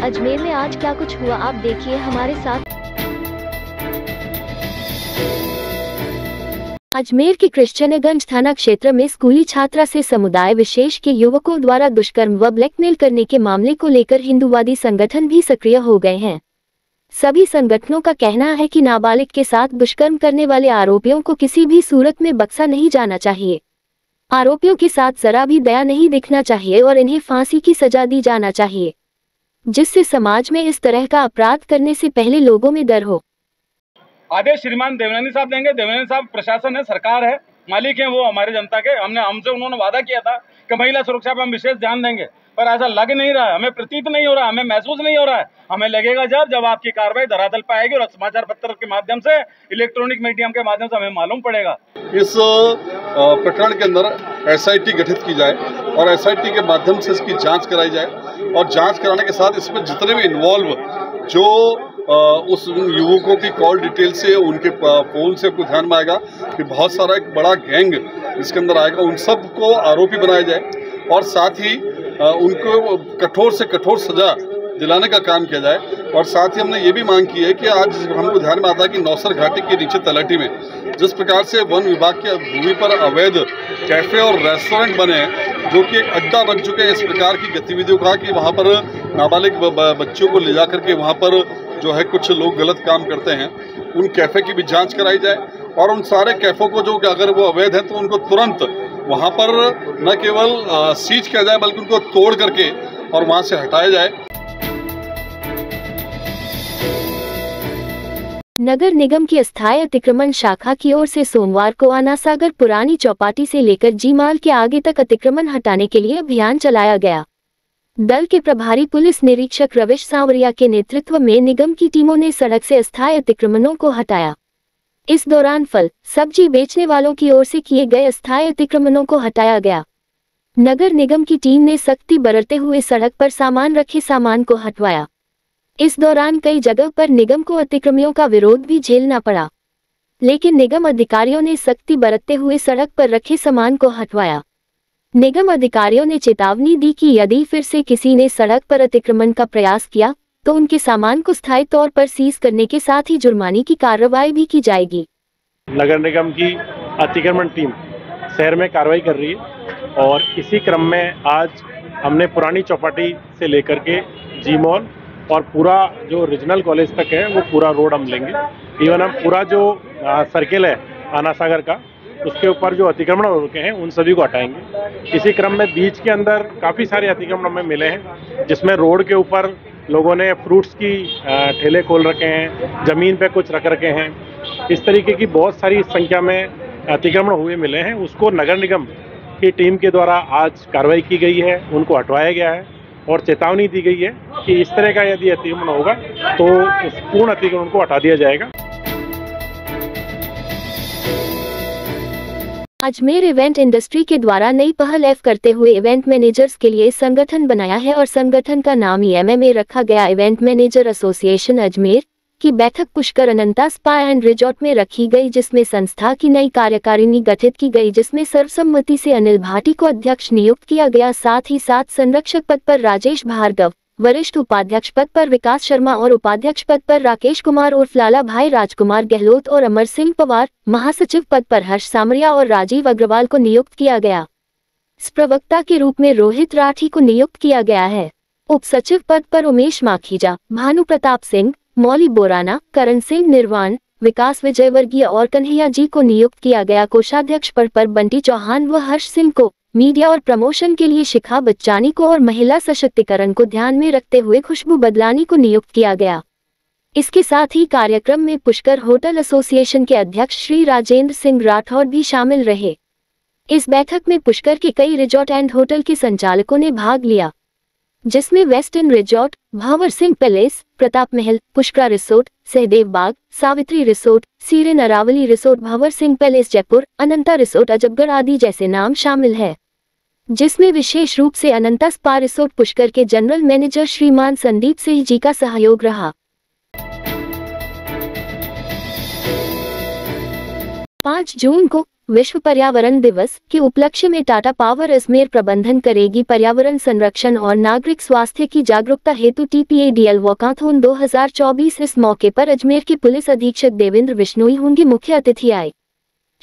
अजमेर में आज क्या कुछ हुआ आप देखिए हमारे साथ। अजमेर के कृष्णगंज थाना क्षेत्र में स्कूली छात्रा से समुदाय विशेष के युवकों द्वारा दुष्कर्म व ब्लैकमेल करने के मामले को लेकर हिंदूवादी संगठन भी सक्रिय हो गए हैं। सभी संगठनों का कहना है कि नाबालिग के साथ दुष्कर्म करने वाले आरोपियों को किसी भी सूरत में बख्शा नहीं जाना चाहिए। आरोपियों के साथ जरा भी दया नहीं दिखना चाहिए और इन्हें फांसी की सजा दी जाना चाहिए, जिससे समाज में इस तरह का अपराध करने से पहले लोगों में डर हो। आदेश श्रीमान देवनानी साहब देंगे। देवनानी साहब प्रशासन है, सरकार है, मालिक हैं वो हमारे जनता के। हमसे उन्होंने वादा किया था कि महिला सुरक्षा पर हम विशेष ध्यान देंगे, पर ऐसा लग नहीं रहा है, हमें प्रतीत नहीं हो रहा, हमें महसूस नहीं हो रहा है। हमें लगेगा जब आपकी कार्रवाई धरातल पर आएगी और समाचार पत्र के माध्यम से, इलेक्ट्रॉनिक मीडियम के माध्यम से हमें मालूम पड़ेगा। इस प्रकरण के अंदर SIT गठित की जाए और SIT के माध्यम से इसकी जांच कराई जाए और जांच कराने के साथ इसमें जितने भी इन्वॉल्व जो उस युवकों की कॉल डिटेल से, उनके फोन से आपको ध्यान में आएगा कि बहुत सारा एक बड़ा गैंग इसके अंदर आएगा, उन सब को आरोपी बनाया जाए और साथ ही उनको कठोर से कठोर सजा दिलाने का काम किया जाए। और साथ ही हमने ये भी मांग की है कि आज हमको ध्यान में आता है कि नौसर घाटी के नीचे तलहटी में जिस प्रकार से वन विभाग के भूमि पर अवैध कैफे और रेस्टोरेंट बने हैं, जो कि एक अड्डा बन चुके हैं इस प्रकार की गतिविधियों का, कि वहाँ पर नाबालिग बच्चों को ले जा करके वहाँ पर जो है कुछ लोग गलत काम करते हैं, उन कैफे की भी जांच कराई जाए और उन सारे कैफों को जो अगर वो अवैध हैं तो उनको तुरंत वहाँ पर न केवल सीज किया जाए बल्कि उनको तोड़ करके और वहाँ से हटाया जाए। नगर निगम की अस्थायी अतिक्रमण शाखा की ओर से सोमवार को आनासागर पुरानी चौपाटी से लेकर जीमाल के आगे तक अतिक्रमण हटाने के लिए अभियान चलाया गया। दल के प्रभारी पुलिस निरीक्षक रविश सांवरिया के नेतृत्व में निगम की टीमों ने सड़क से अस्थायी अतिक्रमणों को हटाया। इस दौरान फल सब्जी बेचने वालों की ओर से किए गए अस्थायी अतिक्रमणों को हटाया गया। नगर निगम की टीम ने सख्ती बरतते हुए सड़क पर सामान रखे सामान को हटवाया। इस दौरान कई जगह पर निगम को अतिक्रमियों का विरोध भी झेलना पड़ा, लेकिन निगम अधिकारियों ने सख्ती बरतते हुए सड़क पर रखे सामान को हटवाया। निगम अधिकारियों ने चेतावनी दी कि यदि फिर से किसी ने सड़क पर अतिक्रमण का प्रयास किया तो उनके सामान को स्थायी तौर पर सीज करने के साथ ही जुर्माने की कार्रवाई भी की जाएगी। नगर निगम की अतिक्रमण टीम शहर में कार्रवाई कर रही है और इसी क्रम में आज हमने पुरानी चौपाटी से लेकर के जी मॉल और पूरा जो रीजनल कॉलेज तक है वो पूरा रोड हम लेंगे। इवन हम पूरा जो सर्किल है आनासागर का, उसके ऊपर जो अतिक्रमण हो रखे हैं उन सभी को हटाएंगे। इसी क्रम में बीच के अंदर काफ़ी सारे अतिक्रमण हमें मिले हैं, जिसमें रोड के ऊपर लोगों ने फ्रूट्स की ठेले खोल रखे हैं, ज़मीन पे कुछ रख रखे हैं। इस तरीके की बहुत सारी संख्या में अतिक्रमण हुए मिले हैं। उसको नगर निगम की टीम के द्वारा आज कार्रवाई की गई है, उनको हटवाया गया है और चेतावनी दी गई है कि इस तरह का यदि अतिक्रमण होगा तो उस पूर्ण अतिक्रमण को हटा दिया जाएगा। अजमेर इवेंट इंडस्ट्री के द्वारा नई पहल करते हुए इवेंट मैनेजर्स के लिए संगठन बनाया है और संगठन का नाम MMA रखा गया। इवेंट मैनेजर एसोसिएशन अजमेर की बैठक पुष्कर अनंता स्पा एंड रिजॉर्ट में रखी गई, जिसमें संस्था की नई कार्यकारिणी गठित की गई, जिसमें सर्वसम्मति से अनिल भाटी को अध्यक्ष नियुक्त किया गया। साथ ही साथ संरक्षक पद पर राजेश भार्गव, वरिष्ठ उपाध्यक्ष पद पर विकास शर्मा और उपाध्यक्ष पद पर राकेश कुमार उर्फ लाला भाई राजकुमार गहलोत और अमर सिंह पवार, महासचिव पद पर हर्ष सामरिया और राजीव अग्रवाल को नियुक्त किया गया। प्रवक्ता के रूप में रोहित राठी को नियुक्त किया गया है। उप सचिव पद पर उमेश माखीजा, भानु प्रताप सिंह, मौली बोराना, करण सिंह निर्वाण, विकास विजयवर्गीय और कन्हैया जी को नियुक्त किया गया। कोषाध्यक्ष पद पर बंटी चौहान व हर्ष सिंह को, मीडिया और प्रमोशन के लिए शिखा बच्चानी को और महिला सशक्तिकरण को ध्यान में रखते हुए खुशबू बदलानी को नियुक्त किया गया। इसके साथ ही कार्यक्रम में पुष्कर होटल एसोसिएशन के अध्यक्ष श्री राजेंद्र सिंह राठौर भी शामिल रहे। इस बैठक में पुष्कर के कई रिजॉर्ट एंड होटल के संचालकों ने भाग लिया, जिसमें वेस्टर्न रिजॉर्ट, भावर सिंह पैलेस, प्रताप महल, पुष्करा रिसोर्ट, सहदेव बाग, सावित्री रिसोर्ट, सीरेन अरावली रिसोर्ट, भावर सिंह पैलेस जयपुर, अनंता रिसोर्ट अजबगढ़ आदि जैसे नाम शामिल है, जिसमें विशेष रूप से अनंता स्पा रिसोर्ट पुष्कर के जनरल मैनेजर श्रीमान संदीप सिंह जी का सहयोग रहा। 5 जून को विश्व पर्यावरण दिवस के उपलक्ष्य में टाटा पावर अजमेर प्रबंधन करेगी पर्यावरण संरक्षण और नागरिक स्वास्थ्य की जागरूकता हेतु TPADL वॉकाथॉन 2024। इस मौके पर अजमेर के पुलिस अधीक्षक देवेंद्र बिश्नोई होंगे मुख्य अतिथि। आए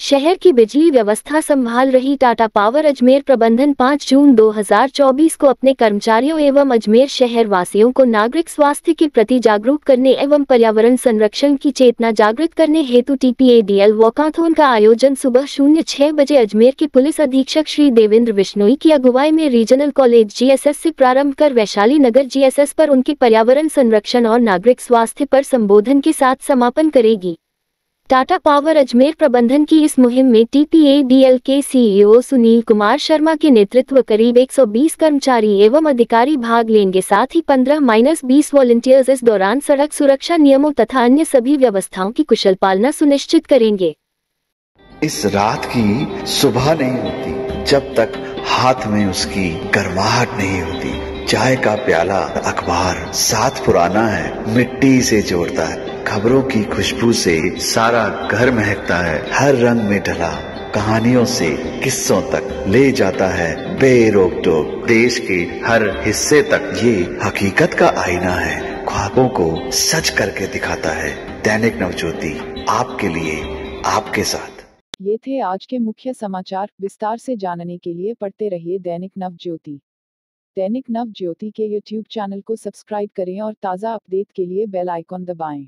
शहर की बिजली व्यवस्था संभाल रही टाटा पावर अजमेर प्रबंधन 5 जून 2024 को अपने कर्मचारियों एवं अजमेर शहर वासियों को नागरिक स्वास्थ्य के प्रति जागरूक करने एवं पर्यावरण संरक्षण की चेतना जागृत करने हेतु TPADL वॉकाथॉन का आयोजन सुबह 06 बजे अजमेर के पुलिस अधीक्षक श्री देवेंद्र बिश्नोई की अगुवाई में रीजनल कॉलेज GSS से प्रारंभ कर वैशाली नगर GSS पर उनके पर्यावरण संरक्षण और नागरिक स्वास्थ्य पर संबोधन के साथ समापन करेगी। टाटा पावर अजमेर प्रबंधन की इस मुहिम में TPADL के CEO सुनील कुमार शर्मा के नेतृत्व करीब 120 कर्मचारी एवं अधिकारी भाग लेंगे। साथ ही 15-20 वॉलंटियर्स इस दौरान सड़क सुरक्षा नियमों तथा अन्य सभी व्यवस्थाओं की कुशल पालना सुनिश्चित करेंगे। इस रात की सुबह नहीं होती जब तक हाथ में उसकी गर्माहट नहीं होती। चाय का प्याला, अखबार साथ पुराना है, मिट्टी से जोड़ता है। खबरों की खुशबू से सारा घर महकता है। हर रंग में ढला कहानियों से किस्सों तक ले जाता है बेरोक टोक। देश के हर हिस्से तक ये हकीकत का आईना है, ख्वाबों को सच करके दिखाता है। दैनिक नवज्योति, आपके लिए, आपके साथ। ये थे आज के मुख्य समाचार। विस्तार से जानने के लिए पढ़ते रहिए दैनिक नवज्योति। दैनिक नवज्योति के YouTube चैनल को सब्सक्राइब करें और ताज़ा अपडेट के लिए बेल आइकॉन दबाएं।